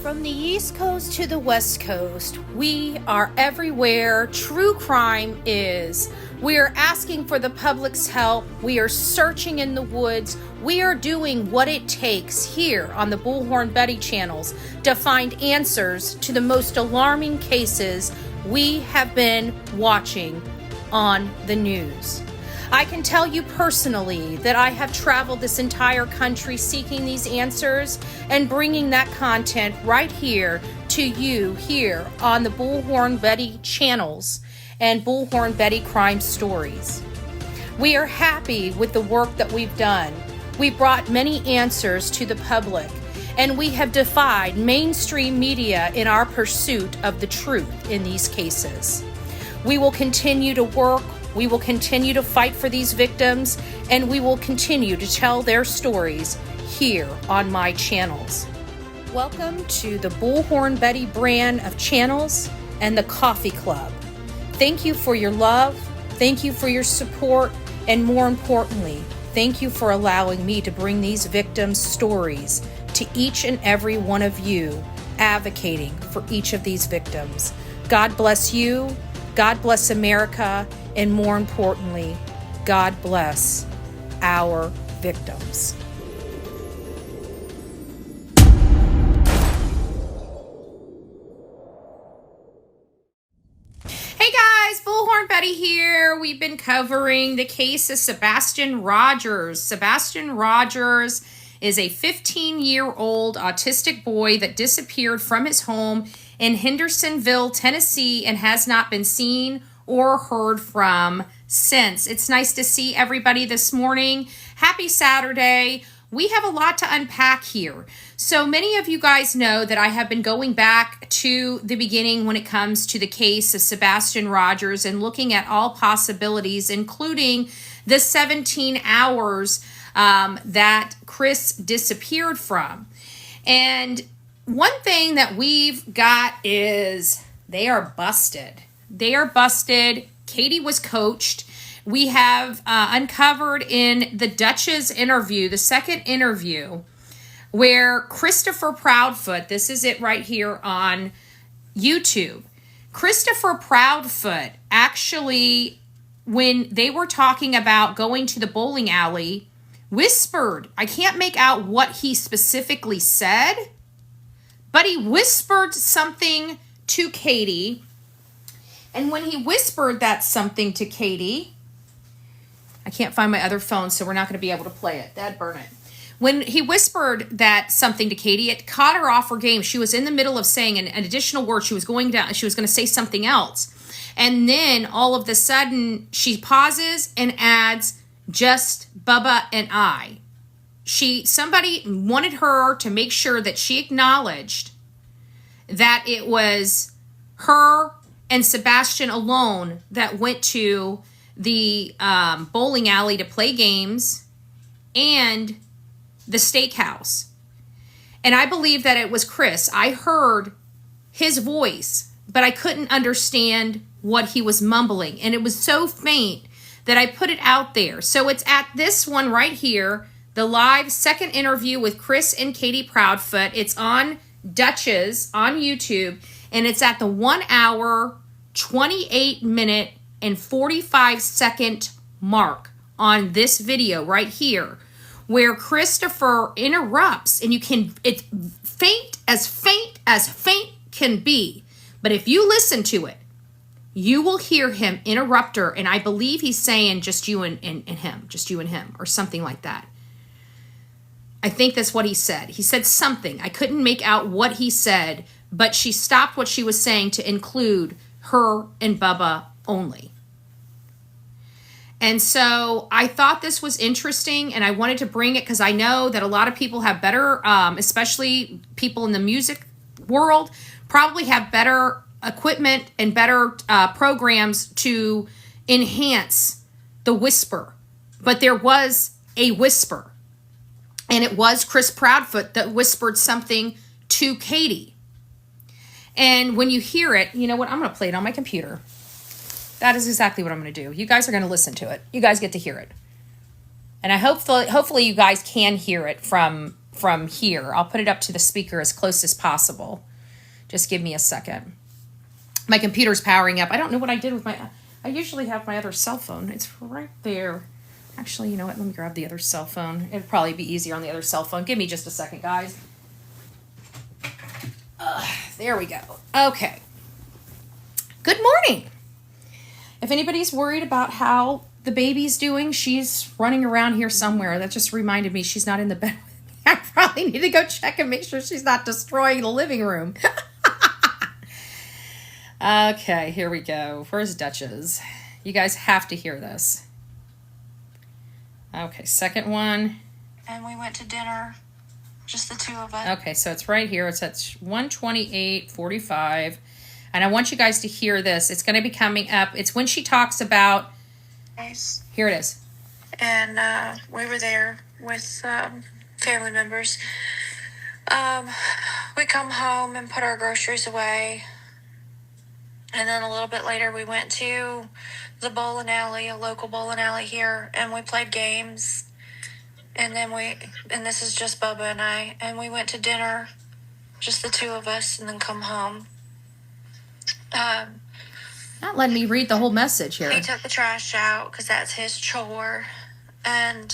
From the East Coast to the West Coast, we are everywhere true crime is. We are asking for the public's help. We are searching in the woods. We are doing what it takes here on the Bullhorn Betty channels to find answers to the most alarming cases we have been watching on the news. I can tell you personally that I have traveled this entire country seeking these answers and bringing that content right here to you here on the Bullhorn Betty channels and Bullhorn Betty Crime Stories. We are happy with the work that we've done. We brought many answers to the public, and we have defied mainstream media in our pursuit of the truth in these cases. We will continue to work. We will continue to fight for these victims, and we will continue to tell their stories here on my channels. Welcome to the Bullhorn Betty brand of channels and the Coffee Club. Thank you for your love, thank you for your support, and more importantly, thank you for allowing me to bring these victims' stories to each and every one of you, advocating for each of these victims. God bless you, God bless America, and more importantly, God bless our victims. Hey guys, Bullhorn Betty here. We've been covering the case of Sebastian Rogers. Sebastian Rogers is a 15-year-old autistic boy that disappeared from his home in Hendersonville, Tennessee, and has not been seen or heard from since. It's nice to see everybody this morning. Happy Saturday. We have a lot to unpack here. So many of you guys know that I have been going back to the beginning when it comes to the case of Sebastian Rogers and looking at all possibilities, including the 17 hours that Chris disappeared from. And one thing that we've got is they are busted. They are busted. KATIE was coached. We have uncovered in the Dutch's interview, the second interview, where Christopher Proudfoot, this is it right here on YouTube. Christopher Proudfoot actually, when they were talking about going to the bowling alley, whispered. I can't make out what he specifically said, but he whispered something to KATIE. And when he whispered that something to KATIE, I can't find my other phone, so we're not going to be able to play it. Dad, burn it. When he whispered that something to KATIE, it caught her off her game. She was in the middle of saying an additional word. She was going down. She was going to say something else. And then all of a sudden, she pauses and adds, just Bubba and I. Somebody wanted her to make sure that she acknowledged that it was her and Sebastian alone that went to the bowling alley to play games and the steakhouse. And I believe that it was Chris. I heard his voice, but I couldn't understand what he was mumbling. And it was so faint that I put it out there. So it's at this one right here, the live second interview with Chris and KATIE Proudfoot. It's on Dutch's on YouTube, and it's at the 1 hour, 28 minute, and 45 second mark on this video right here, where Christopher interrupts, and it's faint as can be. But if you listen to it, you will hear him interrupt her, and I believe he's saying just you and him, just you and him, or something like that. I think that's what he said. He said something. I couldn't make out what he said, but she stopped what she was saying to include her and Bubba only. And so I thought this was interesting, and I wanted to bring it because I know that a lot of people have better, especially people in the music world, probably have better equipment and better programs to enhance the whisper. But there was a whisper. And it was Chris Proudfoot that whispered something to KATIE. And when you hear it, you know what? I'm going to play it on my computer. That is exactly what I'm going to do. You guys are going to listen to it. You guys get to hear it. And hopefully you guys can hear it from from here. I'll put it up to the speaker as close as possible. Just give me a second. My computer's powering up. I don't know what I did with I usually have my other cell phone. It's right there. Actually, you know what? Let me grab the other cell phone. It'd probably be easier on the other cell phone. Give me just a second, guys. There we go. Okay. Good morning. If anybody's worried about how the baby's doing, she's running around here somewhere. That just reminded me she's not in the bed with me. I probably need to go check and make sure she's not destroying the living room. Okay, here we go. Where's Duchess? You guys have to hear this. Okay, second one. And we went to dinner, just the two of us. Okay, so it's right here. It's at 1:28:45. And I want you guys to hear this. It's going to be coming up. It's when she talks about... Here it is. And we were there with family members. We come home and put our groceries away. And then a little bit later, we went to the bowling alley, a local bowling alley here, and we played games. And then and this is just Bubba and I, and we went to dinner, just the two of us, and then come home. Not letting me read the whole message here. He took the trash out because that's his chore. And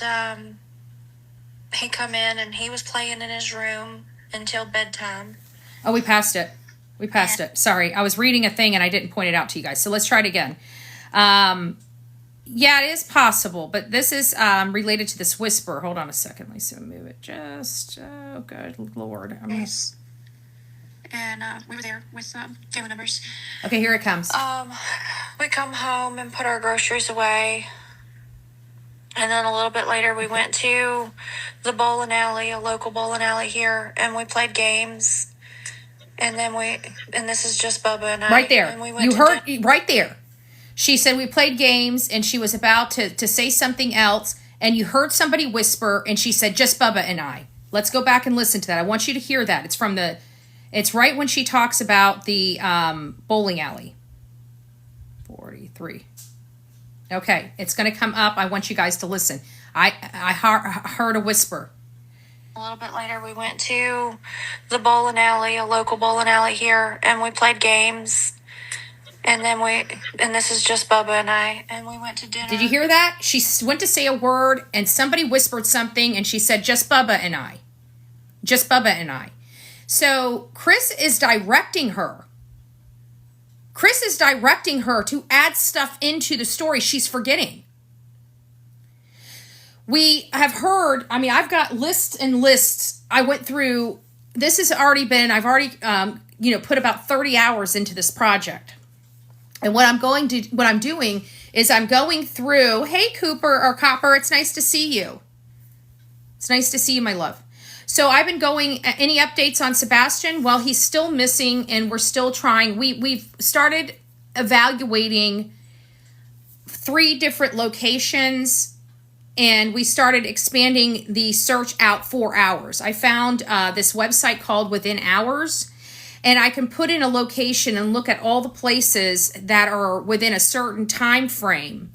he come in, and he was playing in his room until bedtime. Oh, we passed it. We passed it. Sorry, I was reading a thing and I didn't point it out to you guys. So let's try it again. Yeah, it is possible, but this is related to this whisper. Hold on a second. Let me see. Move it just. Oh, good Lord. Yes. And we were there with family members. Okay, here it comes. We come home and put our groceries away. And then a little bit later, we went to the bowling alley, a local bowling alley here, and we played games. And then and this is just Bubba and I. Right there. And we went You heard right there. She said we played games, and she was about to say something else, and you heard somebody whisper, and she said, just Bubba and I. Let's go back and listen to that. I want you to hear that. It's right when she talks about the bowling alley. 43. Okay, it's going to come up. I want you guys to listen. I heard a whisper. A little bit later, we went to the bowling alley, a local bowling alley here, and we played games. And then and this is just Bubba and I, and we went to dinner. Did you hear that? She went to say a word, and somebody whispered something, and she said, just Bubba and I. Just Bubba and I. So Chris is directing her. Chris is directing her to add stuff into the story she's forgetting. We have heard, I've got lists and lists. I went through, this has already been, I've already, put about 30 hours into this project. And what I'm doing is I'm going through, hey, Copper, it's nice to see you. It's nice to see you, my love. So I've been going, any updates on Sebastian? Well, he's still missing and we're still trying. We've started evaluating 3 different locations. And we started expanding the search out 4 hours. I found this website called Within Hours, and I can put in a location and look at all the places that are within a certain time frame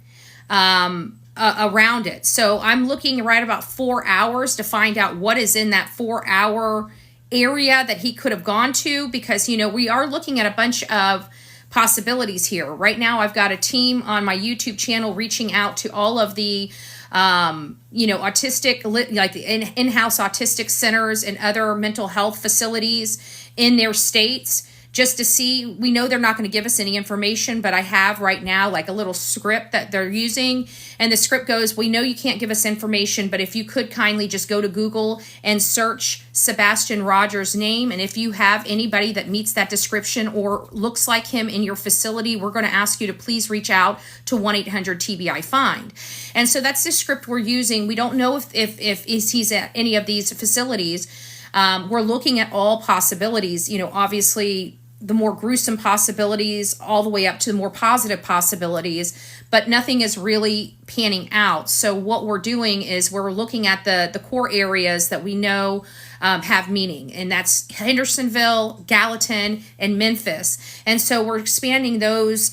around it. So I'm looking right about 4 hours to find out what is in that 4-hour area that he could have gone to, because, we are looking at a bunch of possibilities here. Right now, I've got a team on my YouTube channel reaching out to all of the autistic, like the in-house autistic centers and other mental health facilities in their states, just to see. We know they're not going to give us any information, but I have right now like a little script that they're using, and the script goes, we know you can't give us information, but if you could kindly just go to Google and search Sebastian Rogers' name, and if you have anybody that meets that description or looks like him in your facility, we're going to ask you to please reach out to 1-800-TBI-FIND. And so that's the script we're using. We don't know if he's at any of these facilities. We're looking at all possibilities, obviously the more gruesome possibilities all the way up to the more positive possibilities, but nothing is really panning out. So what we're doing is we're looking at the core areas that we know have meaning, and that's Hendersonville, Gallatin, and Memphis. And so we're expanding those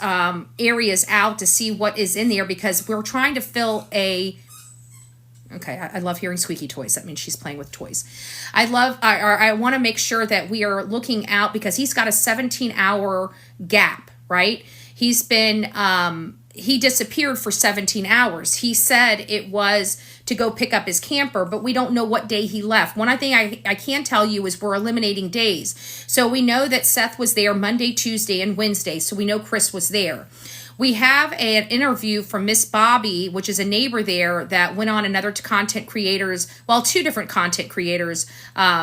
areas out to see what is in there, because we're trying to fill a Okay, I love hearing squeaky toys. That means she's playing with toys. I want to make sure that we are looking out because he's got a 17-hour gap, right? He's been, he disappeared for 17 hours. He said it was to go pick up his camper, but we don't know what day he left. One thing I can tell you is we're eliminating days. So we know that Seth was there Monday, Tuesday, and Wednesday. So we know Chris was there. We have an interview from Miss Bobby, which is a neighbor there that went on another content creators, well, two different content creators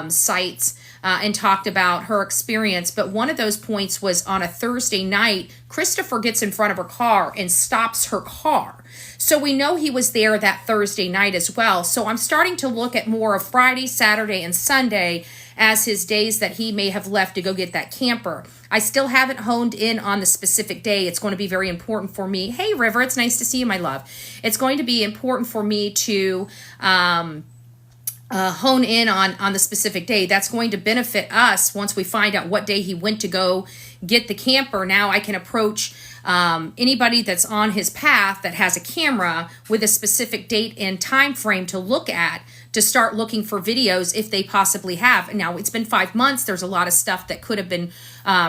sites and talked about her experience. But one of those points was on a Thursday night, Christopher gets in front of her car and stops her car. So we know he was there that Thursday night as well. So I'm starting to look at more of Friday, Saturday, and Sunday as his days that he may have left to go get that camper. I still haven't honed in on the specific day. It's going to be very important for me. Hey, River, it's nice to see you, my love. It's going to be important for me to hone in on the specific day. That's going to benefit us once we find out what day he went to go get the camper. Now I can approach anybody that's on his path that has a camera with a specific date and time frame to look at, to start looking for videos if they possibly have. Now, it's been 5 months. There's a lot of stuff that could have been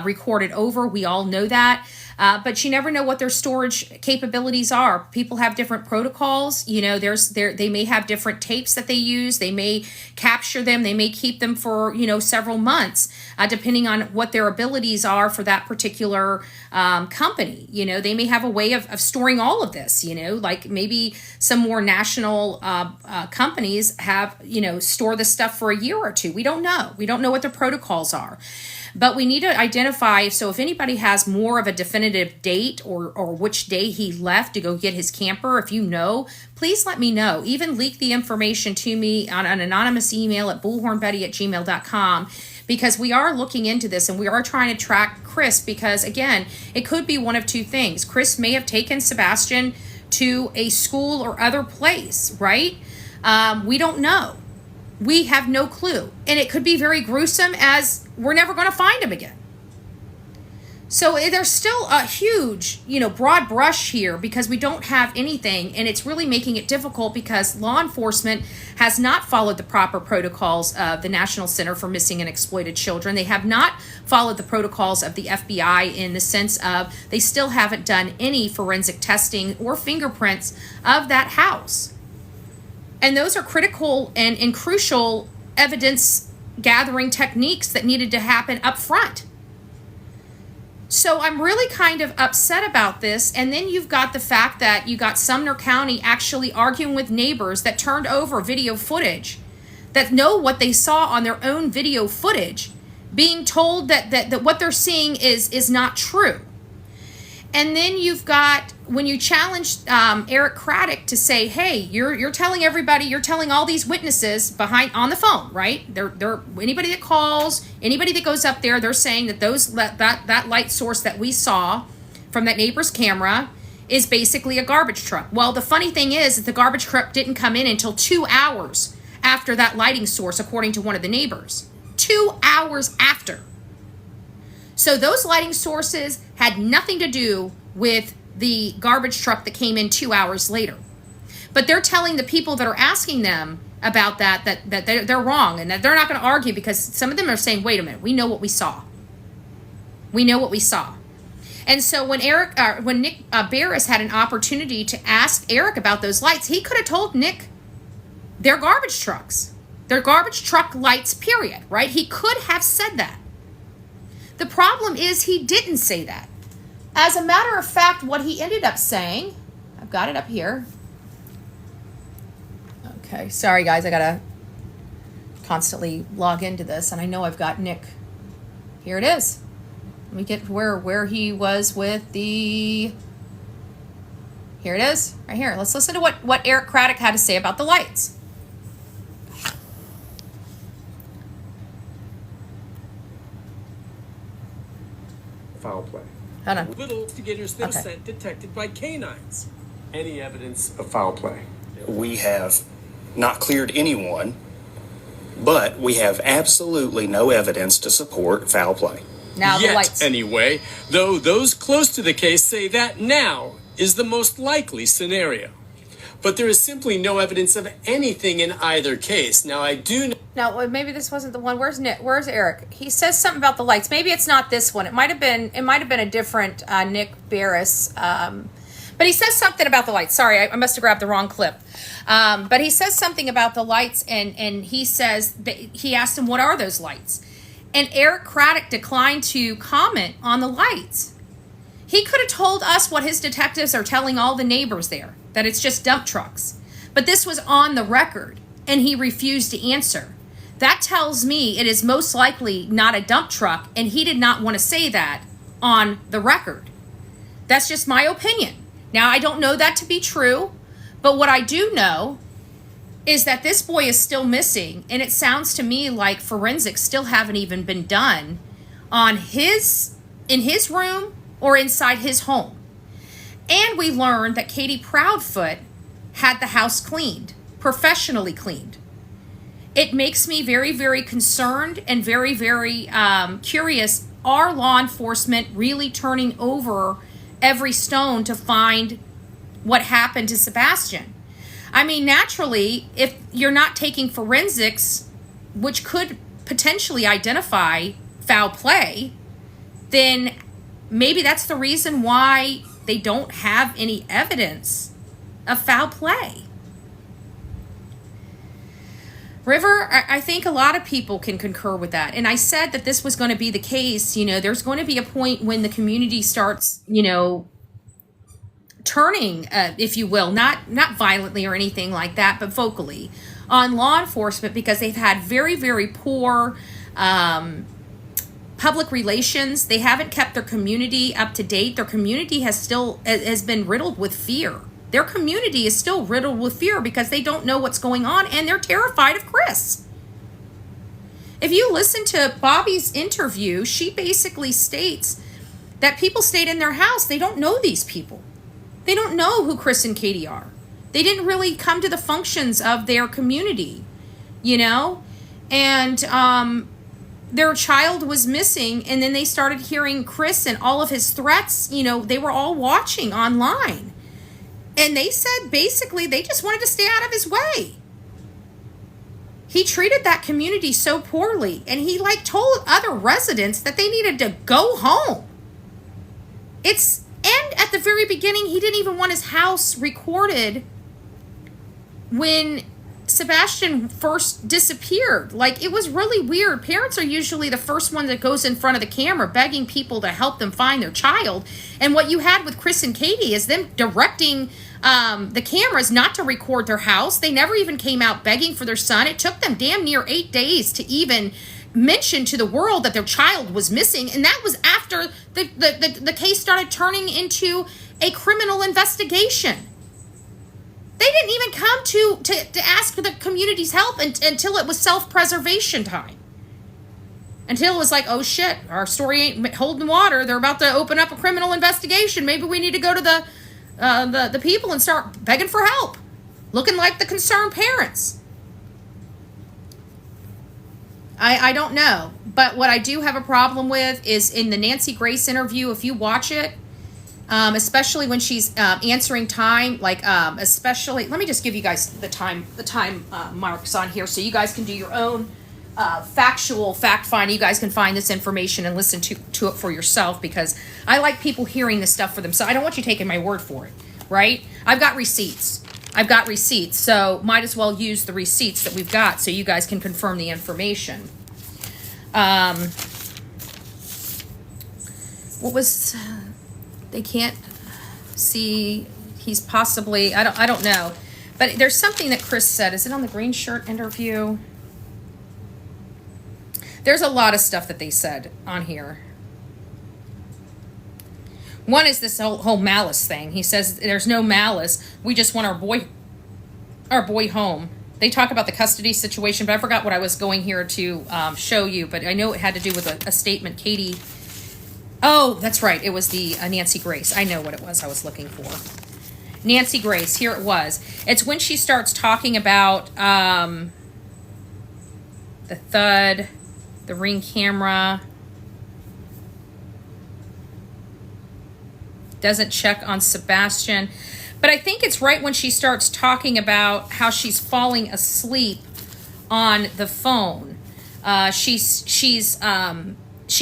recorded over. We all know that. But you never know what their storage capabilities are. People have different protocols. You know, they may have different tapes that they use. They may capture them. They may keep them for, several months, depending on what their abilities are for that particular company. They may have a way of storing all of this, like maybe some more national companies have, store the stuff for a year or two. We don't know. We don't know what the protocols are. But we need to identify, so if anybody has more of a definitive date or which day he left to go get his camper, if you know, please let me know. Even leak the information to me on an anonymous email at bullhornbetty@gmail.com, because we are looking into this and we are trying to track Chris, because again, it could be one of two things. Chris may have taken Sebastian to a school or other place, right? We don't know. We have no clue. And it could be very gruesome, as we're never going to find him again. So there's still a huge, broad brush here because we don't have anything, and it's really making it difficult because law enforcement has not followed the proper protocols of the National Center for Missing and Exploited Children. They have not followed the protocols of the FBI in the sense of they still haven't done any forensic testing or fingerprints of that house. And those are critical and crucial evidence gathering techniques that needed to happen up front. So I'm really kind of upset about this. And then you've got the fact that you got Sumner County actually arguing with neighbors that turned over video footage, that know what they saw on their own video footage, being told that what they're seeing is not true. And then you've got, when you challenge Eric Craddock to say, hey, you're telling everybody, you're telling all these witnesses behind on the phone, right? They're anybody that calls, anybody that goes up there, they're saying that that light source that we saw from that neighbor's camera is basically a garbage truck. Well, the funny thing is that the garbage truck didn't come in until 2 hours after that lighting source, according to one of the neighbors. 2 hours after. So those lighting sources had nothing to do with the garbage truck that came in 2 hours later. But they're telling the people that are asking them about that they're wrong, and that they're not going to argue, because some of them are saying, wait a minute, we know what we saw. We know what we saw. And so when Nick Barris had an opportunity to ask Eric about those lights, he could have told Nick they're garbage trucks. They're garbage truck lights, period, right? He could have said that. The problem is he didn't say that. As a matter of fact, what he ended up saying, I've got it up here. Okay, sorry guys, I gotta constantly log into this, and I know I've got Nick. Here it is. Let me get where he was with the, here it is, right here. Let's listen to what Eric Craddock had to say about the lights. Foul play. Hold on. Little investigators then sent detected by canines. Any evidence of foul play? We have not cleared anyone, but we have absolutely no evidence to support foul play. Now the Yet, lights. anyway, though those close to the case say that now is the most likely scenario. but there is simply no evidence of anything in either case. Now, I do know. Now, maybe this wasn't the one. Where's Nick? Where's Eric? He says something about the lights. Maybe it's not this one. It might have been a different Nick Barris. But he says something about the lights. Sorry, I must have grabbed the wrong clip. But he says something about the lights, and he says that he asked him, what are those lights? And Eric Craddock declined to comment on the lights. He could have told us what his detectives are telling all the neighbors there, that it's just dump trucks. But this was on the record, and he refused to answer. That tells me it is most likely not a dump truck, and he did not want to say that on the record. That's just my opinion. Now, I don't know that to be true, but what I do know is that this boy is still missing, and it sounds to me like forensics still haven't even been done in his room or inside his home. And we learned that KATIE Proudfoot had the house cleaned, professionally cleaned. It makes me very, very concerned and very, very curious. Are law enforcement really turning over every stone to find what happened to Sebastian? I mean, naturally, if you're not taking forensics, which could potentially identify foul play, then maybe that's the reason why they don't have any evidence of foul play. River, I think a lot of people can concur with that. And I said that this was going to be the case. You know, there's going to be a point when the community starts, you know, turning, if you will, not violently or anything like that, but vocally on law enforcement, because they've had very, very poor public relations. They haven't kept their community up to date. Their community has been riddled with fear. Their community is still riddled with fear because they don't know what's going on, and they're terrified of Chris. If you listen to Bobby's interview, she basically states that people stayed in their house. They don't know these people. They don't know who Chris and KATIE are. They didn't really come to the functions of their community, you know? And their child was missing, and then they started hearing Chris and all of his threats. You know, they were all watching online. And they said basically they just wanted to stay out of his way. He treated that community so poorly, and he told other residents that they needed to go home. And at the very beginning, he didn't even want his house recorded when Sebastian first disappeared. It was really weird. Parents are usually the first one that goes in front of the camera begging people to help them find their child. And what you had with Chris and KATIE is them directing the cameras not to record their house. They never even came out begging for their son. It took them damn near 8 days to even mention to the world that their child was missing. And that was after the case started turning into a criminal investigation. They didn't even come to ask for the community's help until it was self-preservation time. Until it was like, oh shit, our story ain't holding water. They're about to open up a criminal investigation. Maybe we need to go to the people and start begging for help. Looking like the concerned parents. I don't know. But what I do have a problem with is in the Nancy Grace interview, if you watch it, especially when she's answering time, especially, let me just give you guys the time marks on here so you guys can do your own factual fact finding. You guys can find this information and listen to it for yourself, because I like people hearing this stuff for themselves. I don't want you taking my word for it, right? I've got receipts, so might as well use the receipts that we've got so you guys can confirm the information. What was... They can't see. He's possibly, I don't know. But there's something that Chris said. Is it on the green shirt interview? There's a lot of stuff that they said on here. One is this whole malice thing. He says there's no malice. We just want our boy home. They talk about the custody situation, but I forgot what I was going here to show you. But I know it had to do with a statement KATIE. Oh, that's right. It was the Nancy Grace. I know what it was I was looking for. Nancy Grace. Here it was. It's when she starts talking about the thud, the Ring camera. Doesn't check on Sebastian. But I think it's right when she starts talking about how she's falling asleep on the phone. She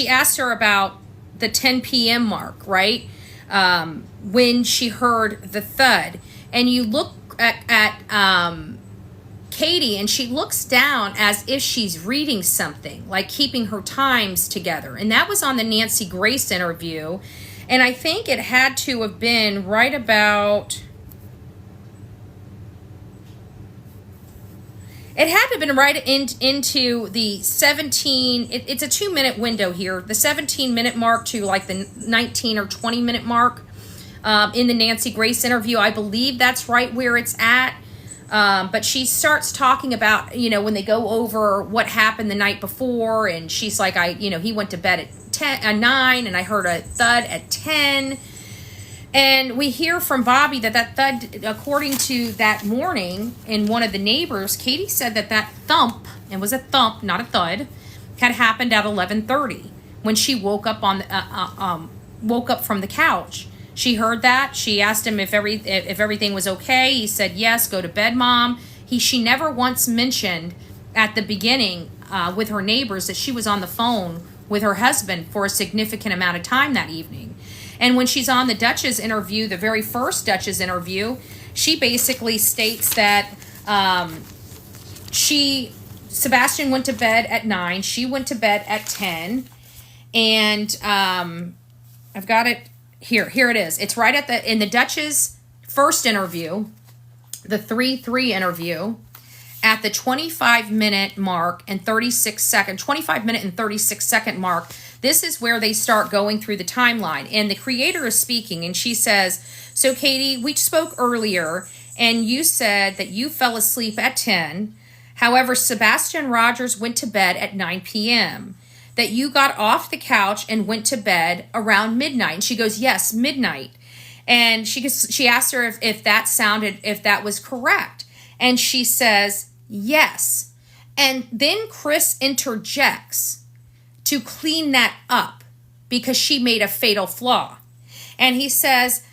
asked her about the 10 p.m. mark, right? When she heard the thud. And you look at KATIE, and she looks down as if she's reading something, like keeping her times together. And that was on the Nancy Grace interview. And I think it had to have been right about... It had to have been right into the 17... It's a 2-minute window here. The 17-minute mark to like the 19 or 20-minute mark in the Nancy Grace interview. I believe that's right where it's at. But she starts talking about, when they go over what happened the night before, and she's like, he went to bed at 9, and I heard a thud at 10. And we hear from Bobby that thud, according to that morning, in one of the neighbors, KATIE said that thump, it was a thump, not a thud, had happened at 11:30 when she woke up woke up from the couch. She heard that. She asked him if everything was okay. He said, yes, go to bed, Mom. She never once mentioned at the beginning with her neighbors that she was on the phone with her husband for a significant amount of time that evening. And when she's on the Duchess interview, the very first Duchess interview, she basically states that Sebastian went to bed at 9. She went to bed at 10. And I've got it. Here it is. It's right in the Duchess first interview, the 3-3 interview, at the 25-minute mark and 25-minute and 36-second mark. This is where they start going through the timeline. And the creator is speaking, and she says, so KATIE, we spoke earlier, and you said that you fell asleep at 10. However, Sebastian Rogers went to bed at 9 p.m., that you got off the couch and went to bed around midnight. And she goes, yes, midnight. And she asked her if that was correct. And she says, yes. And then Chris interjects to clean that up because she made a fatal flaw. And he says,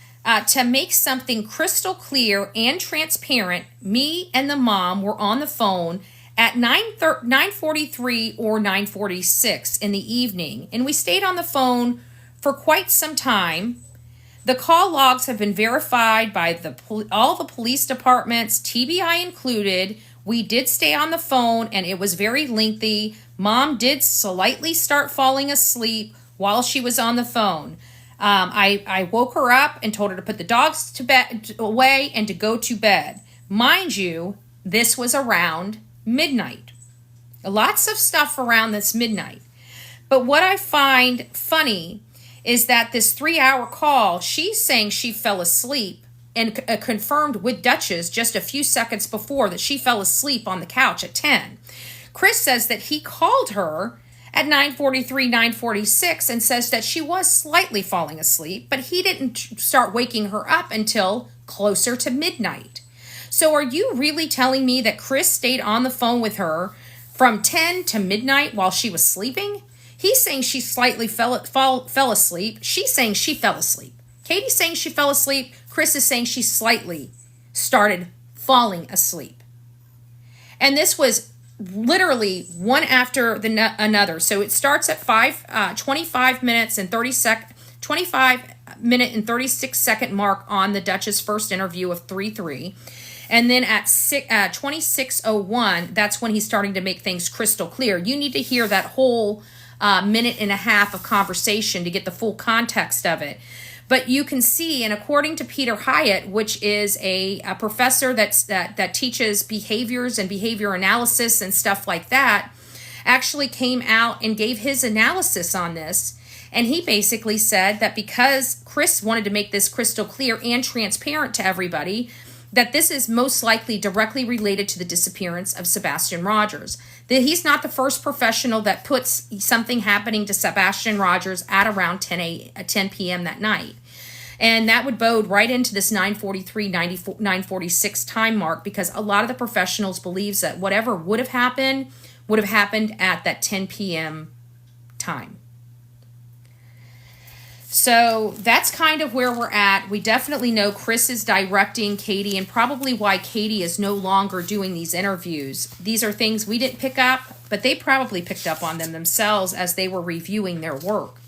to make something crystal clear and transparent, me and the mom were on the phone at 9:43 or 9:46 in the evening, and we stayed on the phone for quite some time. The call logs have been verified by all the police departments, TBI included. We did stay on the phone, and it was very lengthy. Mom did slightly start falling asleep while she was on the phone. I woke her up and told her to put the dogs to bed away and to go to bed. Mind you, this was around midnight. Lots of stuff around this midnight. But what I find funny is that this 3-hour call, she's saying she fell asleep and confirmed with Duchess just a few seconds before that she fell asleep on the couch at 10. Chris says that he called her at 9:43, 9:46 and says that she was slightly falling asleep, but he didn't start waking her up until closer to midnight. So are you really telling me that Chris stayed on the phone with her from 10 to midnight while she was sleeping? He's saying she slightly fell asleep. She's saying she fell asleep. KATIE's saying she fell asleep. Chris is saying she slightly started falling asleep. And this was literally one after another. So it starts at 25 minutes and 25-minute and 36-second mark on the Duchess first interview of 3-3. And then at 26:01, that's when he's starting to make things crystal clear. You need to hear that whole minute and a half of conversation to get the full context of it. But you can see, and according to Peter Hyatt, which is a professor that teaches behaviors and behavior analysis and stuff like that, actually came out and gave his analysis on this. And he basically said that because Chris wanted to make this crystal clear and transparent to everybody, that this is most likely directly related to the disappearance of Sebastian Rogers. That he's not the first professional that puts something happening to Sebastian Rogers at around 10 p.m. that night. And that would bode right into this 9:43, 9:46 time mark, because a lot of the professionals believes that whatever would have happened at that 10 p.m. time. So that's kind of where we're at. We definitely know Chris is directing KATIE, and probably why KATIE is no longer doing these interviews. These are things we didn't pick up, but they probably picked up on them themselves as they were reviewing their work.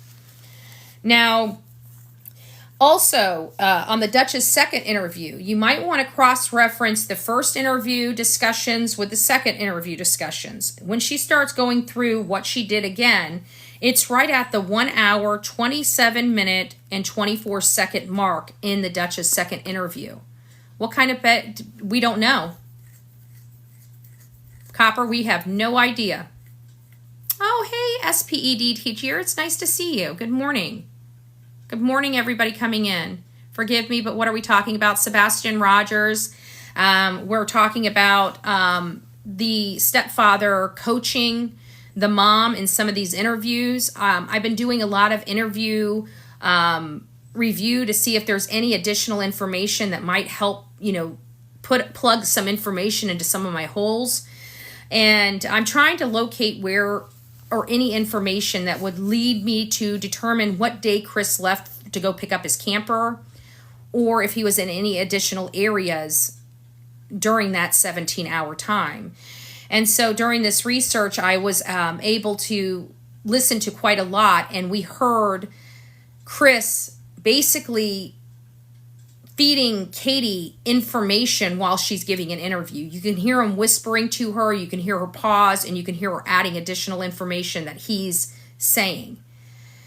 Now, also, on the Dutch's second interview, you might want to cross-reference the first interview discussions with the second interview discussions. When she starts going through what she did again, it's right at the 1 hour, 27 minute, and 24 second mark in the Dutch's second interview. What kind of bet? We don't know. Copper, we have no idea. Oh, hey, SPED teacher. It's nice to see you. Good morning. Good morning, everybody coming in. Forgive me, but what are we talking about? Sebastian Rogers. We're talking about the stepfather coaching the mom in some of these interviews. I've been doing a lot of interview review to see if there's any additional information that might help, plug some information into some of my holes. And I'm trying to locate where or any information that would lead me to determine what day Chris left to go pick up his camper, or if he was in any additional areas during that 17-hour time. And so during this research, I was able to listen to quite a lot, and we heard Chris basically feeding KATIE information while she's giving an interview. You can hear him whispering to her, you can hear her pause, and you can hear her adding additional information that he's saying.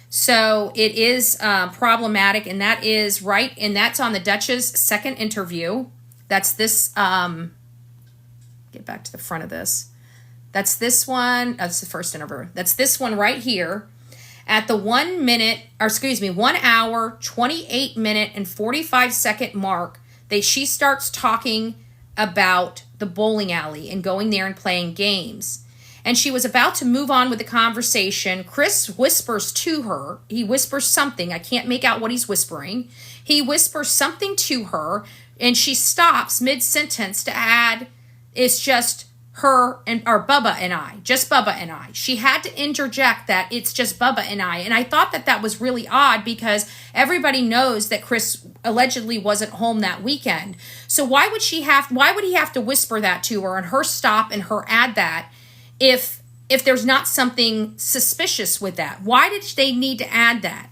So it is problematic, and that is right, and that's on the Dutch's second interview. That's this, get back to the front of this. That's this one, that's the first interview. That's this one right here. At the 1 hour, 28 minute, and 45 second mark, she starts talking about the bowling alley and going there and playing games. And she was about to move on with the conversation. Chris whispers to her. He whispers something. I can't make out what he's whispering. He whispers something to her, and she stops mid-sentence to add, it's just her and or Bubba and I, just Bubba and I. She had to interject that it's just Bubba and I. And I thought that was really odd because everybody knows that Chris allegedly wasn't home that weekend. So why would he have to whisper that to her and her stop and her add that if there's not something suspicious with that? Why did they need to add that?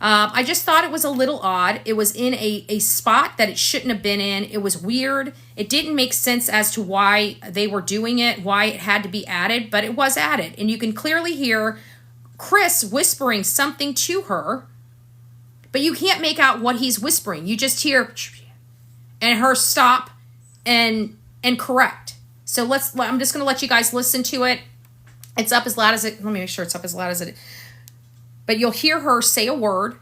I just thought it was a little odd. It was in a spot that it shouldn't have been in. It was weird. It didn't make sense as to why they were doing it, why it had to be added, but it was added. And you can clearly hear Chris whispering something to her, but you can't make out what he's whispering. You just hear and her stop and correct. So I'm just going to let you guys listen to it. It's up as loud as it, let me make sure it's up as loud as it. But you'll hear her say a word,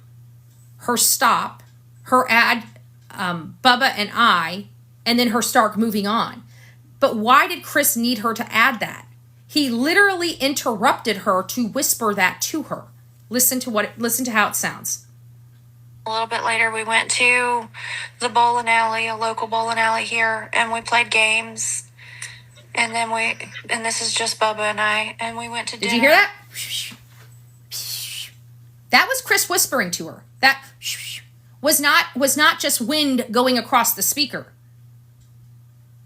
her stop, her add Bubba and I, and then her start moving on. But why did Chris need her to add that? He literally interrupted her to whisper that to her. Listen to how it sounds. A little bit later, we went to the bowling alley, a local bowling alley here, and we played games. And this is just Bubba and I, and we went to dinner. Did you hear that? That was Chris whispering to her. That was not just wind going across the speaker.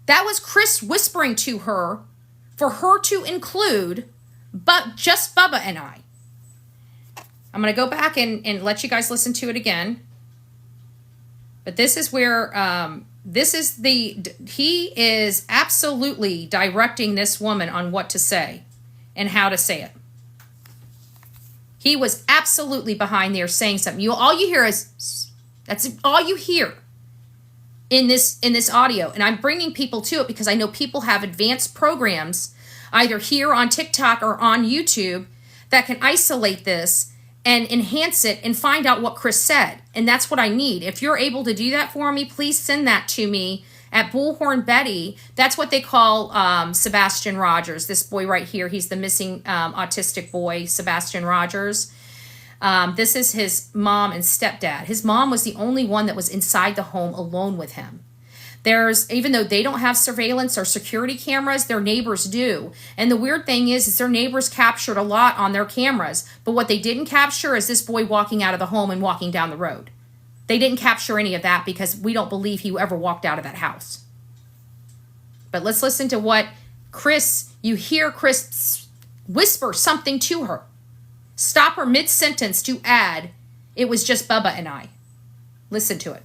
That was Chris whispering to her for her to include just Bubba and I. I'm going to go back and let you guys listen to it again. But this is where, he is absolutely directing this woman on what to say and how to say it. He was absolutely behind there saying something. All you hear is, that's all you hear in this audio. And I'm bringing people to it because I know people have advanced programs either here on TikTok or on YouTube that can isolate this and enhance it and find out what Chris said. And that's what I need. If you're able to do that for me, please send that to me at Bullhorn Betty. That's what they call Sebastian Rogers. This boy right here, he's the missing autistic boy, Sebastian Rogers. This is his mom and stepdad. His mom was the only one that was inside the home alone with him. Even though they don't have surveillance or security cameras, their neighbors do. And the weird thing is their neighbors captured a lot on their cameras. But what they didn't capture is this boy walking out of the home and walking down the road. They didn't capture any of that because we don't believe he ever walked out of that house. But let's listen to what you hear Chris whisper something to her. Stop her mid-sentence to add, it was just Bubba and I. Listen to it.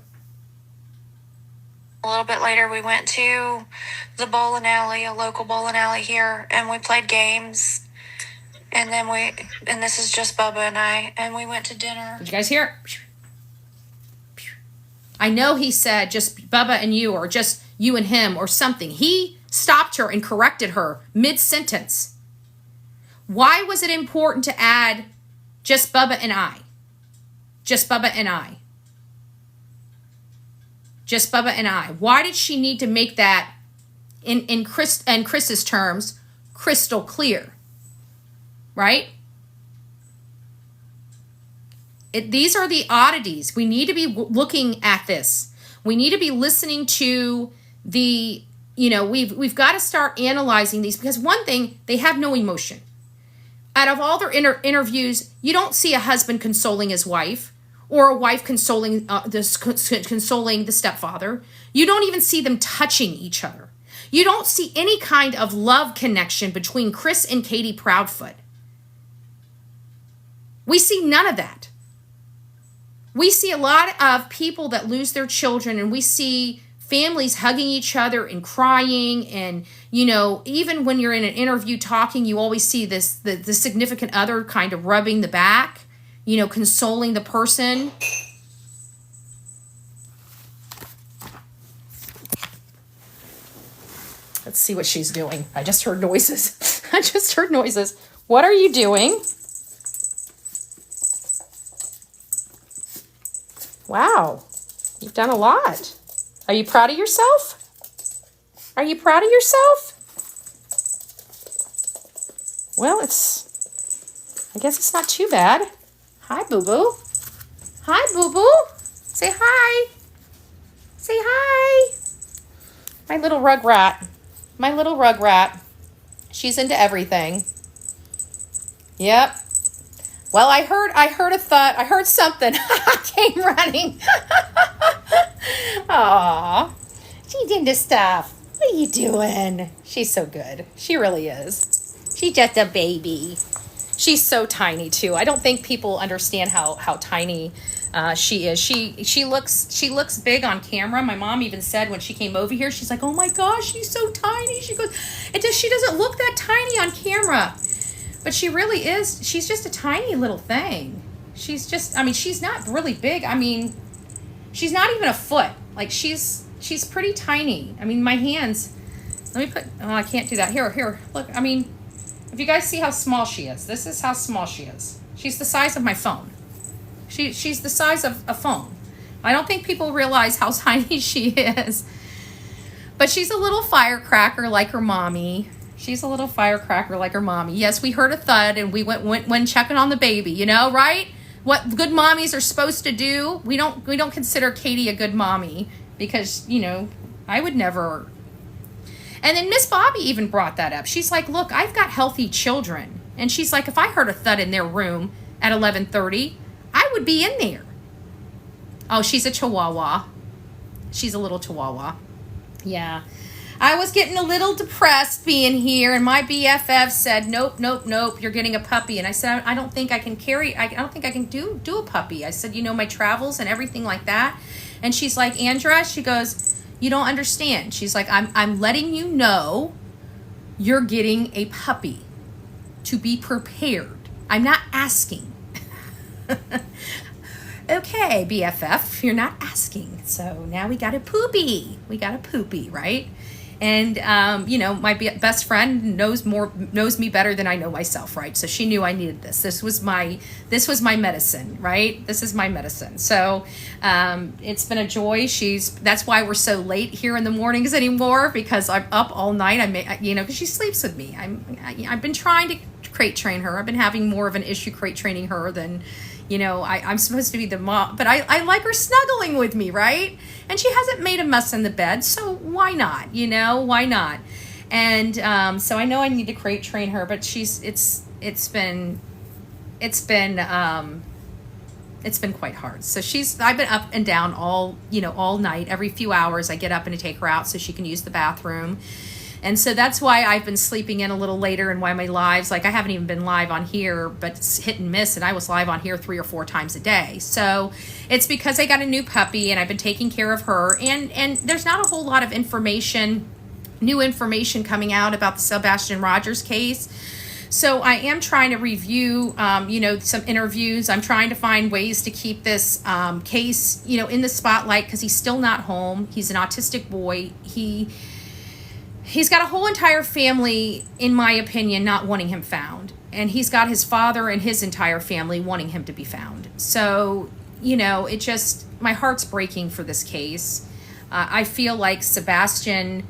A little bit later, we went to the bowling alley, a local bowling alley here, and we played games. And this is just Bubba and I, and we went to dinner. Did you guys hear it? I know he said just Bubba and you, or just you and him, or something. He stopped her and corrected her mid-sentence. Why was it important to add just Bubba and I? Just Bubba and I. Just Bubba and I. Why did she need to make that, in Chris's terms, crystal clear? Right? These are the oddities. We need to be looking at this. We need to be listening to we've got to start analyzing these, because one thing, they have no emotion. Out of all their interviews, you don't see a husband consoling his wife, or a wife consoling the stepfather. You don't even see them touching each other. You don't see any kind of love connection between Chris and KATIE Proudfoot. We see none of that. We see a lot of people that lose their children, and we see families hugging each other and crying. And, even when you're in an interview talking, you always see the significant other kind of rubbing the back, consoling the person. Let's see what she's doing. I just heard noises. What are you doing? Wow, you've done a lot. Are you proud of yourself? Are you proud of yourself? Well, I guess it's not too bad. Hi, boo-boo. Hi, boo-boo. Say hi. Say hi. My little rugrat. She's into everything. Yep. Well, I heard a thud. I heard something. I came running. Aw. She's into stuff. What are you doing? She's so good. She really is. She's just a baby. She's so tiny, too. I don't think people understand how tiny she is. She looks big on camera. My mom even said when she came over here, she's like, oh my gosh, she's so tiny. She goes, she doesn't look that tiny on camera. But she really is. She's just a tiny little thing. She's not really big. She's not even a foot. Like, she's pretty tiny. My hands, I can't do that. Here, look. If you guys see how small she is, this is how small she is. She's the size of my phone. She's the size of a phone. I don't think people realize how tiny she is. But she's a little firecracker like her mommy. Yes, we heard a thud and we went checking on the baby, right? What good mommies are supposed to do. We don't consider KATIE a good mommy because, I would never. And then Miss Bobby even brought that up. She's like, look, I've got healthy children. And she's like, if I heard a thud in their room at 11:30, I would be in there. Oh, she's a Chihuahua. She's a little Chihuahua. Yeah. I was getting a little depressed being here, and my BFF said, nope, you're getting a puppy. And I said, I don't think I can do a puppy. I said, my travels and everything like that. And she's like, Andra, she goes, you don't understand. She's like, I'm letting you know you're getting a puppy to be prepared. I'm not asking. Okay, BFF, you're not asking. So now we got a poopy. Right? And, my best friend knows me better than I know myself, right? So she knew I needed this. This was my medicine, right? This is my medicine. So it's been a joy. That's why we're so late here in the mornings anymore, because I'm up all night. Because she sleeps with me. I've been trying to crate train her. I've been having more of an issue crate training her than, You know, I'm supposed to be the mom, but I like her snuggling with me, right? And she hasn't made a mess in the bed, so why not? You know, why not? And so I know I need to train her, but it's been quite hard. So I've been up and down all night. Every few hours I get up and I take her out so she can use the bathroom. And so that's why I've been sleeping in a little later, and why my lives, like I haven't even been live on here, but it's hit and miss, and I was live on here 3 or 4 times a day. So it's because I got a new puppy and I've been taking care of her, and there's not a whole lot of new information coming out about the Sebastian Rogers case. So I am trying to review, some interviews. I'm trying to find ways to keep this case, in the spotlight, because he's still not home. He's an autistic boy. He's got a whole entire family, in my opinion, not wanting him found. And he's got his father and his entire family wanting him to be found. So, my heart's breaking for this case. I feel like Sebastian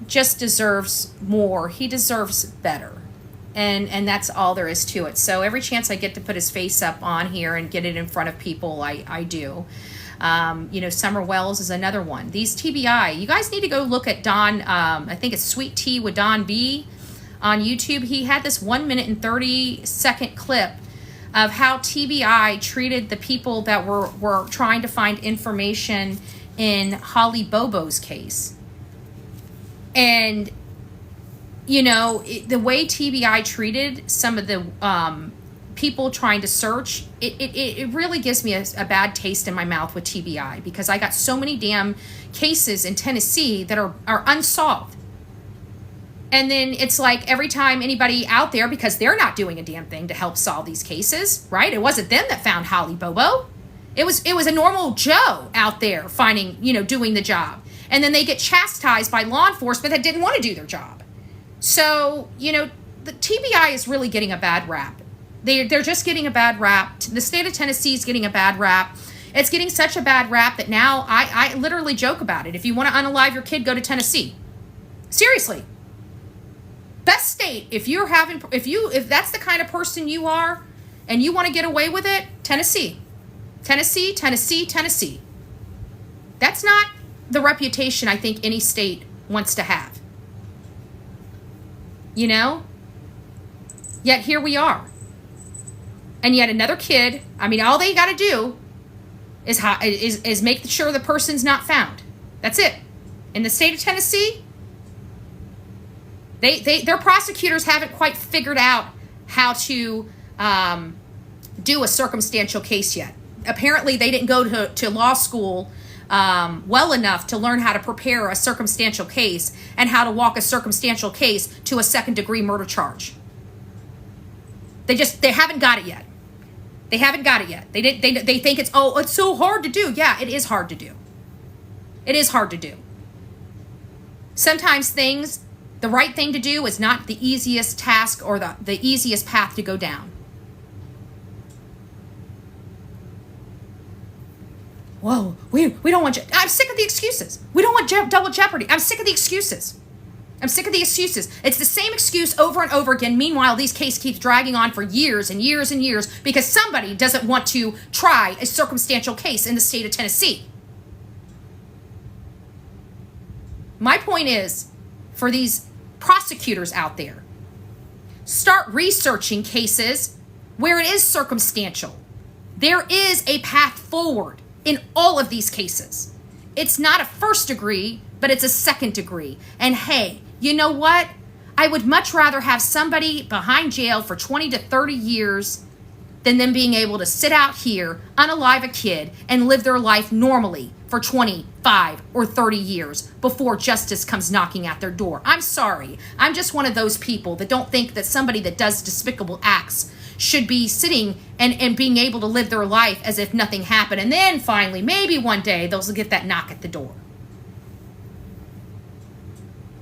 just deserves more. He deserves better. And that's all there is to it. So every chance I get to put his face up on here and get it in front of people, I do. Summer Wells is another one. These TBI, you guys need to go look at Don, I think it's Sweet Tea with Don B on YouTube. He had this 1 minute and 30-second clip of how TBI treated the people that were trying to find information in Holly Bobo's case. And, the way TBI treated some of the people trying to search, it really gives me a bad taste in my mouth with TBI, because I got so many damn cases in Tennessee that are unsolved. And then it's like every time anybody out there, because they're not doing a damn thing to help solve these cases, right? It wasn't them that found Holly Bobo. It was a normal Joe out there finding, doing the job. And then they get chastised by law enforcement that didn't want to do their job. So, the TBI is really getting a bad rap. They're just getting a bad rap. The state of Tennessee is getting a bad rap. It's getting such a bad rap that now I literally joke about it. If you want to unalive your kid, go to Tennessee. Seriously. Best state. If that's the kind of person you are and you want to get away with it, Tennessee. Tennessee, Tennessee, Tennessee. That's not the reputation I think any state wants to have. Yet here we are. And yet another kid, all they got to do is make sure the person's not found. That's it. In the state of Tennessee, their prosecutors haven't quite figured out how to do a circumstantial case yet. Apparently, they didn't go to law school well enough to learn how to prepare a circumstantial case and how to walk a circumstantial case to a second-degree murder charge. They haven't got it yet. They haven't got it yet. They think it's so hard to do. Yeah, it is hard to do. It is hard to do. Sometimes the right thing to do is not the easiest task or the easiest path to go down. Whoa, we don't want... I'm sick of the excuses. We don't want double jeopardy. I'm sick of the excuses. It's the same excuse over and over again. Meanwhile, these cases keep dragging on for years and years and years because somebody doesn't want to try a circumstantial case in the state of Tennessee. My point is, for these prosecutors out there, start researching cases where it is circumstantial. There is a path forward in all of these cases. It's not a first degree, but it's a second degree. And hey, you know what? I would much rather have somebody behind jail for 20 to 30 years than them being able to sit out here, unalive a kid, and live their life normally for 25 or 30 years before justice comes knocking at their door. I'm sorry. I'm just one of those people that don't think that somebody that does despicable acts should be sitting and being able to live their life as if nothing happened. And then finally, maybe one day, they'll get that knock at the door.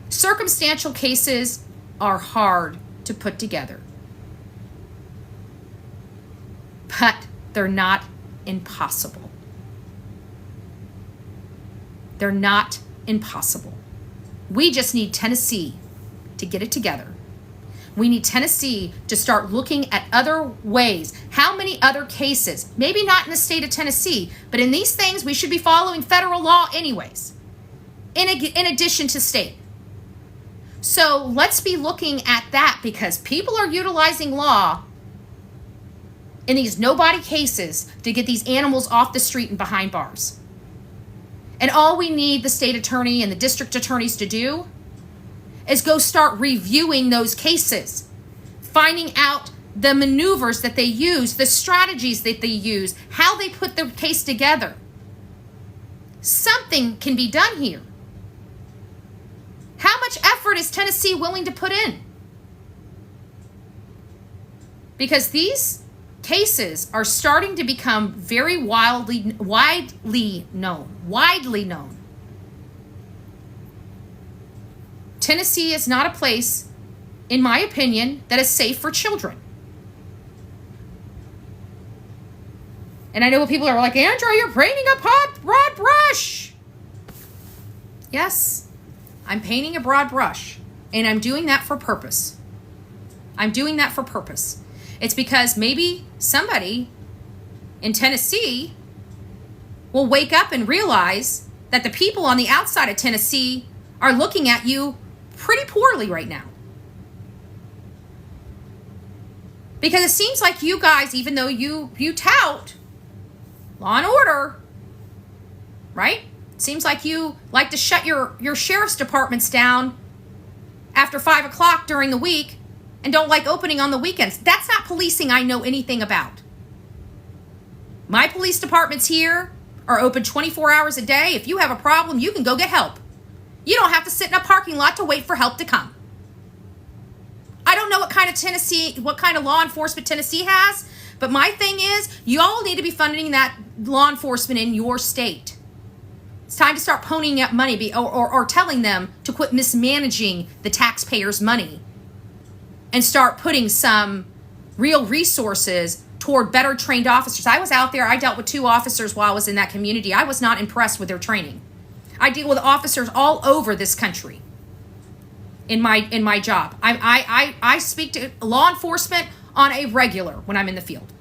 Circumstantial cases are hard to put together, but they're not impossible. They're not impossible. We just need Tennessee to get it together. We need Tennessee to start looking at other ways. How many other cases, maybe not in the state of Tennessee, but in these things, we should be following federal law anyways, in addition to state. So let's be looking at that, because people are utilizing law in these nobody cases to get these animals off the street and behind bars. And all we need the state attorney and the district attorneys to do is go start reviewing those cases, finding out the maneuvers that they use, the strategies that they use, how they put the case together. Something can be done here. How much effort is Tennessee willing to put in? Because these cases are starting to become very widely known. Tennessee is not a place, in my opinion, that is safe for children. And I know people are like, Andrea, you're painting a broad brush. Yes, I'm painting a broad brush, and I'm doing that for purpose. It's because maybe somebody in Tennessee will wake up and realize that the people on the outside of Tennessee are looking at you pretty poorly right now. Because it seems like you guys, even though you tout law and order, right? It seems like you like to shut your sheriff's departments down after 5 o'clock during the week and don't like opening on the weekends. That's not policing I know anything about. My police departments here are open 24 hours a day. If you have a problem, you can go get help. You don't have to sit in a parking lot to wait for help to come. I don't know what kind of law enforcement Tennessee has, but my thing is, you all need to be funding that law enforcement in your state. It's time to start ponying up money or telling them to quit mismanaging the taxpayers' money and start putting some real resources toward better trained officers. I was out there, I dealt with 2 officers while I was in that community. I was not impressed with their training. I deal with officers all over this country in my job. I speak to law enforcement on a regular when I'm in the field.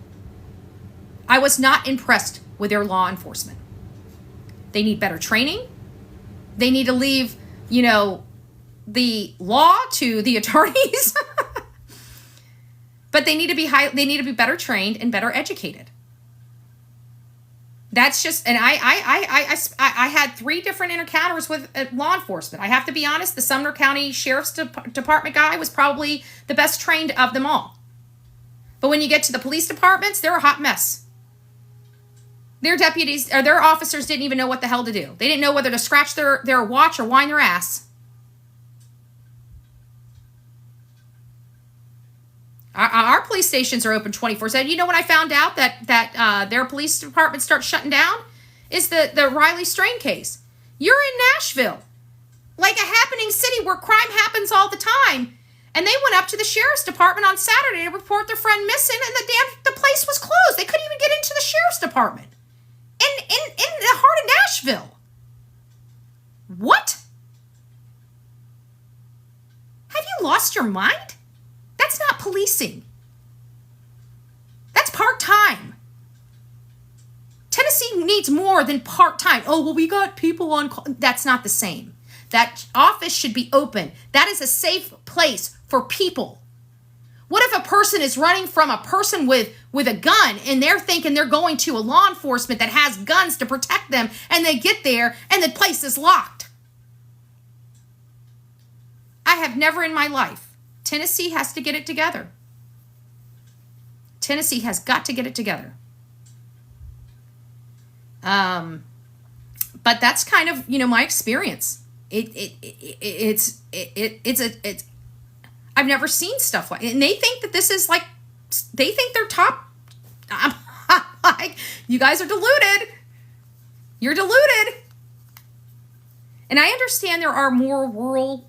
I was not impressed with their law enforcement. They need better training. They need to leave, the law to the attorneys. But they need to be better trained and better educated. That's just, and I had 3 different encounters with law enforcement. I have to be honest, the Sumner County Sheriff's Department guy was probably the best trained of them all. But when you get to the police departments, they're a hot mess. Their deputies, or their officers didn't even know what the hell to do. They didn't know whether to scratch their watch or whine their ass. Our police stations are open 24/7. You know when I found out that their police department starts shutting down? Is the Riley Strain case. You're in Nashville, like a happening city where crime happens all the time. And they went up to the sheriff's department on Saturday to report their friend missing, and the place was closed. They couldn't even get into the sheriff's department in the heart of Nashville. What? Have you lost your mind? That's not policing. That's part-time. Tennessee needs more than part-time. Oh, well, we got people on call. That's not the same. That office should be open. That is a safe place for people. What if a person is running from a person with a gun and they're thinking they're going to a law enforcement that has guns to protect them, and they get there and the place is locked? I have never in my life. Tennessee has to get it together. Tennessee has got to get it together. But that's kind of, my experience. It's I've never seen stuff like it. And they think that this is like, they think they're top. I'm like, you guys are deluded. You're deluded. And I understand there are more rural,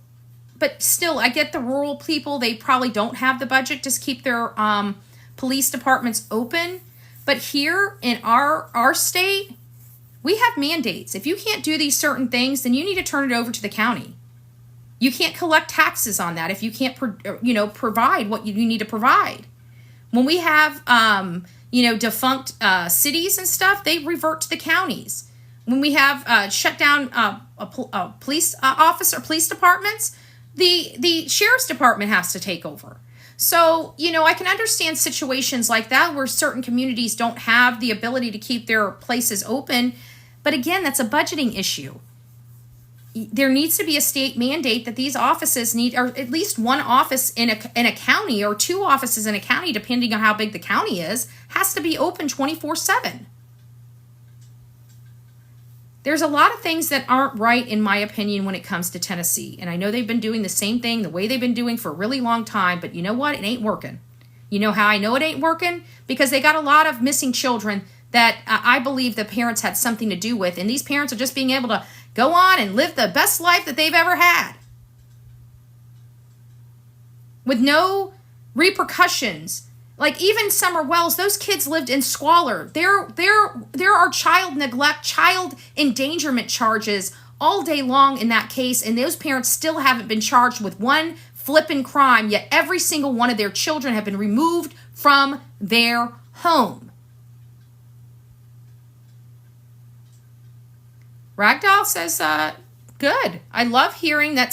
but still, I get the rural people. They probably don't have the budget to keep their police departments open. But here in our state, we have mandates. If you can't do these certain things, then you need to turn it over to the county. You can't collect taxes on that if you can't, provide what you need to provide. When we have, defunct cities and stuff, they revert to the counties. When we have shut down police police departments, the sheriff's department has to take over. So, I can understand situations like that where certain communities don't have the ability to keep their places open. But again, that's a budgeting issue. There needs to be a state mandate that these offices need, or at least one office in a county, or two offices in a county, depending on how big the county is, has to be open 24/7. There's a lot of things that aren't right, in my opinion, when it comes to Tennessee. And I know they've been doing the same thing the way they've been doing for a really long time, but you know what? It ain't working. You know how I know it ain't working? Because they got a lot of missing children that I believe the parents had something to do with. And these parents are just being able to go on and live the best life that they've ever had, with no repercussions. Like even Summer Wells, those kids lived in squalor. There are child neglect, child endangerment charges all day long in that case, and those parents still haven't been charged with one flippin' crime, yet every single one of their children have been removed from their home. Ragdoll says, good. I love hearing that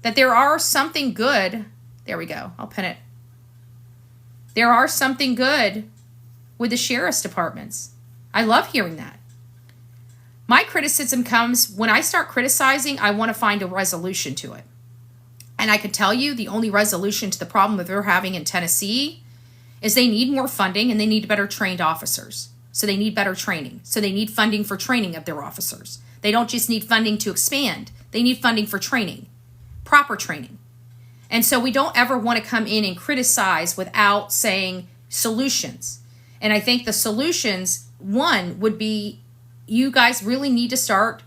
there are something good. There we go. I'll pin it. There are something good with the sheriff's departments. I love hearing that. My criticism comes when I start criticizing, I want to find a resolution to it. And I can tell you the only resolution to the problem that they're having in Tennessee is they need more funding and they need better trained officers. So they need better training. So they need funding for training of their officers. They don't just need funding to expand. They need funding for training, proper training. And so we don't ever want to come in and criticize without saying solutions. And I think the solutions, one, would be you guys really need to start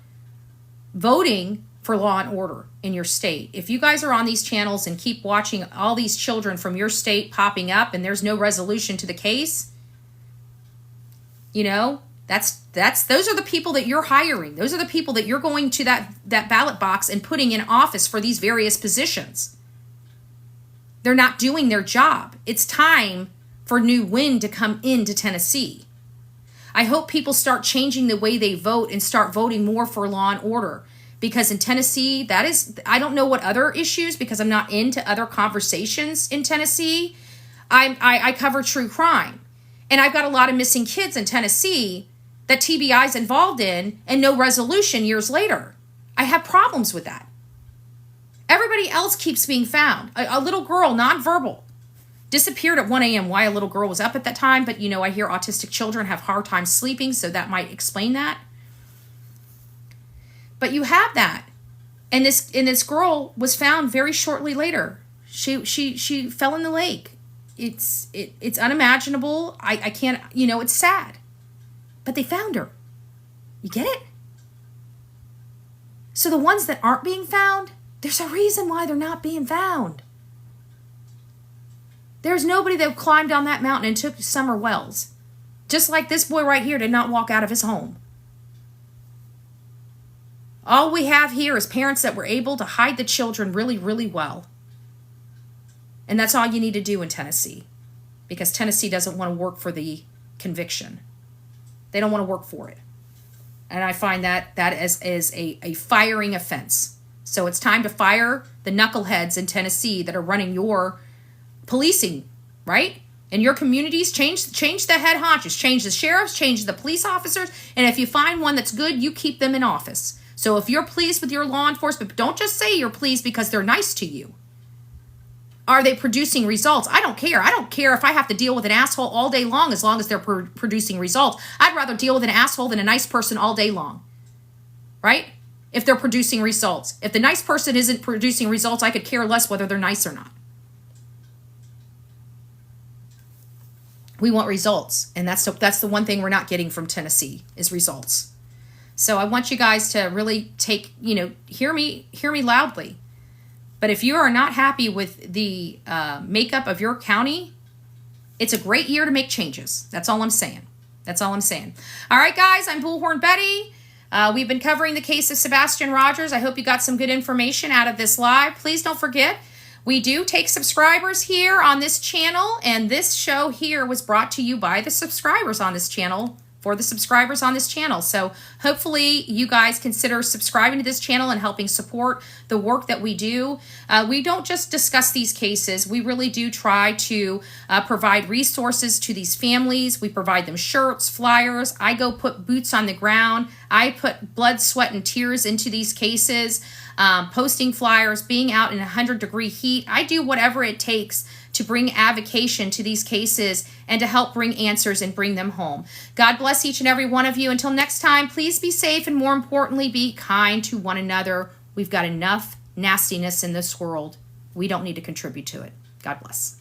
voting for law and order in your state. If you guys are on these channels and keep watching all these children from your state popping up and there's no resolution to the case, those are the people that you're hiring. Those are the people that you're going to that ballot box and putting in office for these various positions. They're not doing their job. It's time for new wind to come into Tennessee. I hope people start changing the way they vote and start voting more for law and order. Because in Tennessee, I don't know what other issues, because I'm not into other conversations in Tennessee. I cover true crime. And I've got a lot of missing kids in Tennessee that TBI is involved in and no resolution years later. I have problems with that. Everybody else keeps being found. A little girl, nonverbal, disappeared at 1 a.m. Why a little girl was up at that time, but I hear autistic children have hard time sleeping, so that might explain that. But you have that. And this girl was found very shortly later. She fell in the lake. It's unimaginable. I can't, it's sad. But they found her. You get it? So the ones that aren't being found, there's a reason why they're not being found. There's nobody that climbed down that mountain and took Summer Wells. Just like this boy right here did not walk out of his home. All we have here is parents that were able to hide the children really, really well. And that's all you need to do in Tennessee, because Tennessee doesn't want to work for the conviction. They don't want to work for it. And I find that is a firing offense. So it's time to fire the knuckleheads in Tennessee that are running your policing, right? In your communities, change the head honchos, change the sheriffs, change the police officers. And if you find one that's good, you keep them in office. So if you're pleased with your law enforcement, but don't just say you're pleased because they're nice to you. Are they producing results? I don't care. I don't care if I have to deal with an asshole all day long as they're producing results. I'd rather deal with an asshole than a nice person all day long. Right? If they're producing results. If the nice person isn't producing results, I could care less whether they're nice or not. We want results. And that's the one thing we're not getting from Tennessee is results. So I want you guys to really hear me loudly. But if you are not happy with the makeup of your county, it's a great year to make changes. That's all I'm saying. All right, guys, I'm Bullhorn Betty. We've been covering the case of Sebastian Rogers. I hope you got some good information out of this live. Please don't forget, we do take subscribers here on this channel, and this show here was brought to you by the subscribers on this channel, for the subscribers on this channel. So hopefully you guys consider subscribing to this channel and helping support the work that we do. We don't just discuss these cases. We really do try to provide resources to these families. We provide them shirts, flyers. I go put boots on the ground. I put blood, sweat, and tears into these cases, posting flyers, being out in 100-degree heat. I do whatever it takes to bring avocation to these cases and to help bring answers and bring them home. God bless each and every one of you. Until next time, please be safe and more importantly, be kind to one another. We've got enough nastiness in this world. We don't need to contribute to it. God bless.